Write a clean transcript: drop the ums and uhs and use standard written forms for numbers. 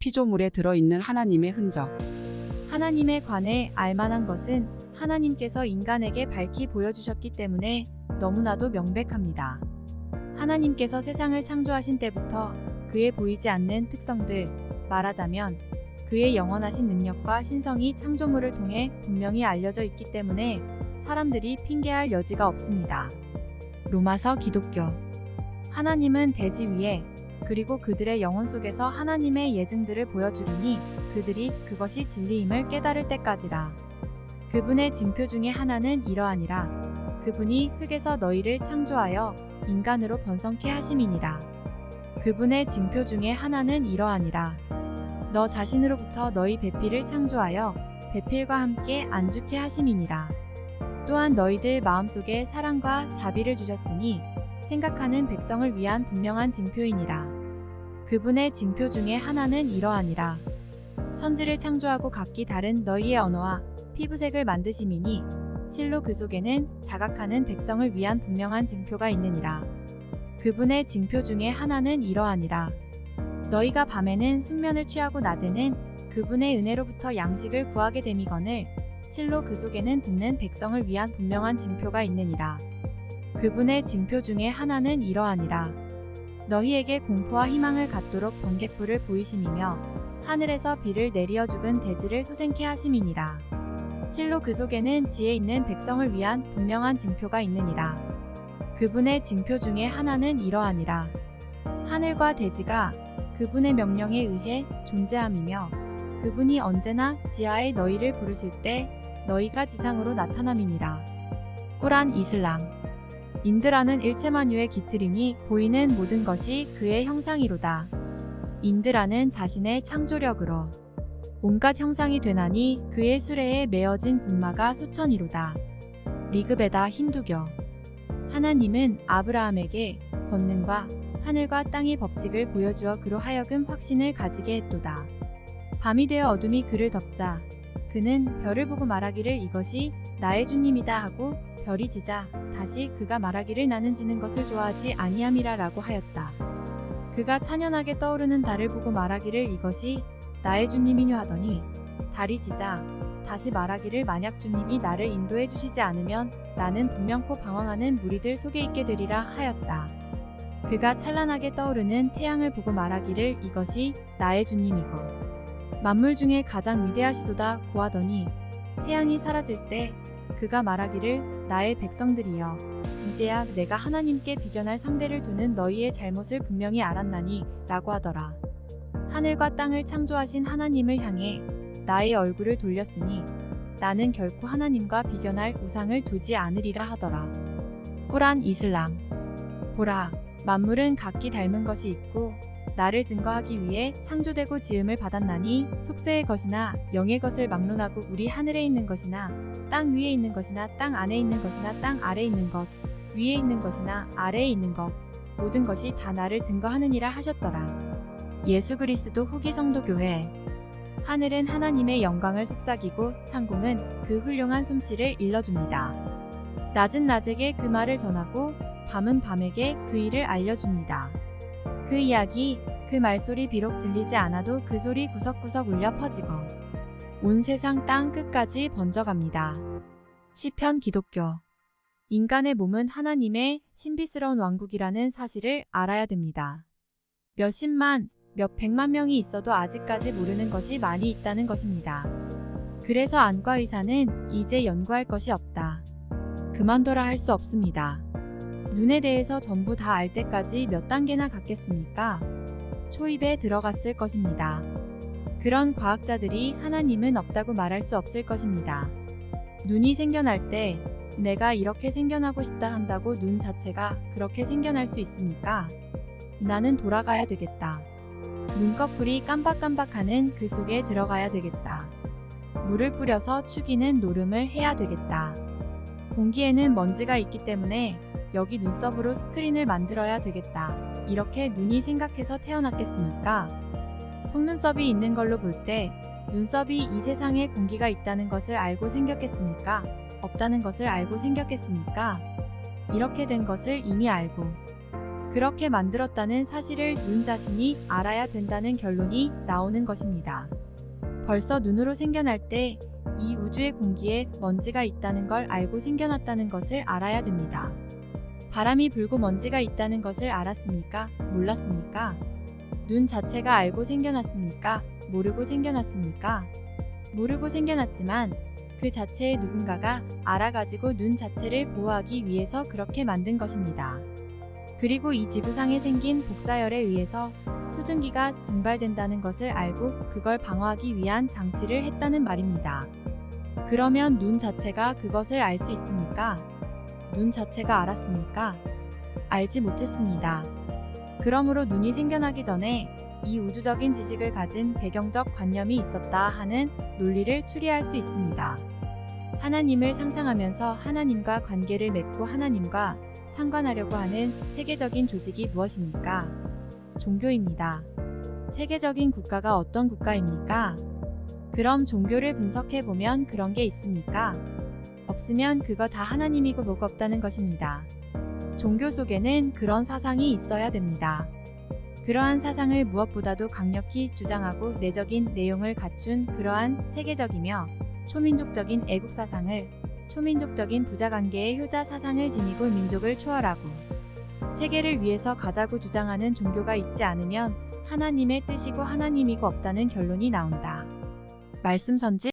피조물에 들어있는 하나님의 흔적. 하나님에 관해 알만한 것은 하나님께서 인간에게 밝히 보여주셨기 때문에 너무나도 명백합니다. 하나님께서 세상을 창조하신 때부터 그의 보이지 않는 특성들, 말하자면 그의 영원하신 능력과 신성이 창조물을 통해 분명히 알려져 있기 때문에 사람들이 핑계할 여지가 없습니다. 로마서 기독교. 하나님은 대지 위에 그리고 그들의 영혼 속에서 하나님의 예증들을 보여주리니 그들이 그것이 진리임을 깨달을 때까지라. 그분의 징표 중에 하나는 이러하니라. 그분이 흙에서 너희를 창조하여 인간으로 번성케 하심이니라. 그분의 징표 중에 하나는 이러하니라. 너 자신으로부터 너희 배필을 창조하여 배필과 함께 안죽게 하심이니라. 또한 너희들 마음속에 사랑과 자비를 주셨으니 생각하는 백성을 위한 분명한 징표이니라. 그분의 징표 중에 하나는 이러하니라. 천지를 창조하고 각기 다른 너희의 언어와 피부색을 만드심이니 실로 그 속에는 자각하는 백성을 위한 분명한 징표가 있느니라. 그분의 징표 중에 하나는 이러하니라. 너희가 밤에는 숙면을 취하고 낮에는 그분의 은혜로부터 양식을 구하게 됨이거늘 실로 그 속에는 듣는 백성을 위한 분명한 징표가 있느니라. 그분의 징표 중에 하나는 이러하니라. 너희에게 공포와 희망을 갖도록 번갯불을 보이심이며 하늘에서 비를 내리어 죽은 대지를 솟행케 하심이니라. 실로 그 속에는 지혜 있는 백성을 위한 분명한 징표가 있느니라. 그분의 징표 중에 하나는 이러하니라. 하늘과 대지가 그분의 명령에 의해 존재함이며 그분이 언제나 지하에 너희를 부르실 때 너희가 지상으로 나타남이니라. 꾸란 이슬람. 인드라는 일체만유의 깃틀이니 보이는 모든 것이 그의 형상이로다. 인드라는 자신의 창조력으로 온갖 형상이 되나니 그의 수레에 메어진 군마가 수천이로다. 리그베다 힌두교. 하나님은 아브라함에게 권능과 하늘과 땅의 법칙을 보여주어 그로 하여금 확신을 가지게 했도다. 밤이 되어 어둠이 그를 덮자 그는 별을 보고 말하기를 이것이 나의 주님이다 하고 별이 지자 다시 그가 말하기를 나는 지는 것을 좋아하지 아니함이라 라고 하였다. 그가 찬연하게 떠오르는 달을 보고 말하기를 이것이 나의 주님이뇨 하더니 달이 지자 다시 말하기를 만약 주님이 나를 인도해 주시지 않으면 나는 분명코 방황하는 무리들 속에 있게 되리라 하였다. 그가 찬란하게 떠오르는 태양을 보고 말하기를 이것이 나의 주님이고 만물 중에 가장 위대하시도다 고하더니 태양이 사라질 때 그가 말하기를 나의 백성들이여 이제야 내가 하나님께 비견할 상대를 두는 너희의 잘못을 분명히 알았나니 라고 하더라. 하늘과 땅을 창조하신 하나님을 향해 나의 얼굴을 돌렸으니 나는 결코 하나님과 비견할 우상을 두지 않으리라 하더라. 꾸란 이슬람. 보라, 만물은 각기 닮은 것이 있고 나를 증거하기 위해 창조되고 지음을 받았나니 속세의 것이나 영의 것을 막론하고 우리 하늘에 있는 것이나 땅 위에 있는 것이나 땅 안에 있는 것이나 땅 아래에 있는 것 위에 있는 것이나 아래에 있는 것 모든 것이 다 나를 증거하느니라 하셨더라. 예수 그리스도 후기 성도교회. 하늘은 하나님의 영광을 속삭이고 창공은 그 훌륭한 솜씨를 일러줍니다. 낮은 낮에게 그 말을 전하고 밤은 밤에게 그 일을 알려줍니다. 그 이야기, 그 말소리 비록 들리지 않아도 그 소리 구석구석 울려 퍼지고 온 세상 땅 끝까지 번져갑니다. 시편 기독교. 인간의 몸은 하나님의 신비스러운 왕국이라는 사실을 알아야 됩니다. 몇십만, 몇 백만 명이 있어도 아직까지 모르는 것이 많이 있다는 것입니다. 그래서 안과 의사는 이제 연구할 것이 없다. 그만둬라 할 수 없습니다. 눈에 대해서 전부 다 알 때까지 몇 단계나 갔겠습니까? 초입에 들어갔을 것입니다. 그런 과학자들이 하나님은 없다고 말할 수 없을 것입니다. 눈이 생겨날 때 내가 이렇게 생겨나고 싶다 한다고 눈 자체가 그렇게 생겨날 수 있습니까? 나는 돌아가야 되겠다. 눈꺼풀이 깜박깜박하는 그 속에 들어가야 되겠다. 물을 뿌려서 축이는 노름을 해야 되겠다. 공기에는 먼지가 있기 때문에 여기 눈썹으로 스크린을 만들어야 되겠다. 이렇게 눈이 생각해서 태어났겠습니까? 속눈썹이 있는 걸로 볼 때 눈썹이 이 세상에 공기가 있다는 것을 알고 생겼겠습니까? 없다는 것을 알고 생겼겠습니까? 이렇게 된 것을 이미 알고 그렇게 만들었다는 사실을 눈 자신이 알아야 된다는 결론이 나오는 것입니다. 벌써 눈으로 생겨날 때 이 우주의 공기에 먼지가 있다는 걸 알고 생겨났다는 것을 알아야 됩니다. 바람이 불고 먼지가 있다는 것을 알았습니까? 몰랐습니까? 눈 자체가 알고 생겨났습니까? 모르고 생겨났습니까? 모르고 생겨났지만 그 자체의 누군가가 알아가지고 눈 자체를 보호하기 위해서 그렇게 만든 것입니다. 그리고 이 지구상에 생긴 복사열에 의해서 수증기가 증발된다는 것을 알고 그걸 방어하기 위한 장치를 했다는 말입니다. 그러면 눈 자체가 그것을 알 수 있습니까? 눈 자체가 알았습니까? 알지 못했습니다. 그러므로 눈이 생겨나기 전에 이 우주적인 지식을 가진 배경적 관념이 있었다 하는 논리를 추리할 수 있습니다. 하나님을 상상하면서 하나님과 관계를 맺고 하나님과 상관하려고 하는 세계적인 조직이 무엇입니까? 종교입니다. 세계적인 국가가 어떤 국가입니까? 그럼 종교를 분석해보면 그런 게 있습니까? 없으면 그거 다 하나님이고 뭐가 없다는 것입니다. 종교 속에는 그런 사상이 있어야 됩니다. 그러한 사상을 무엇보다도 강력히 주장하고 내적인 내용을 갖춘 그러한 세계적이며 초민족적인 애국 사상을, 초민족적인 부자관계의 효자 사상을 지니고 민족을 초월하고 세계를 위해서 가자고 주장하는 종교가 있지 않으면 하나님의 뜻이고 하나님이고 없다는 결론이 나온다. 말씀 선지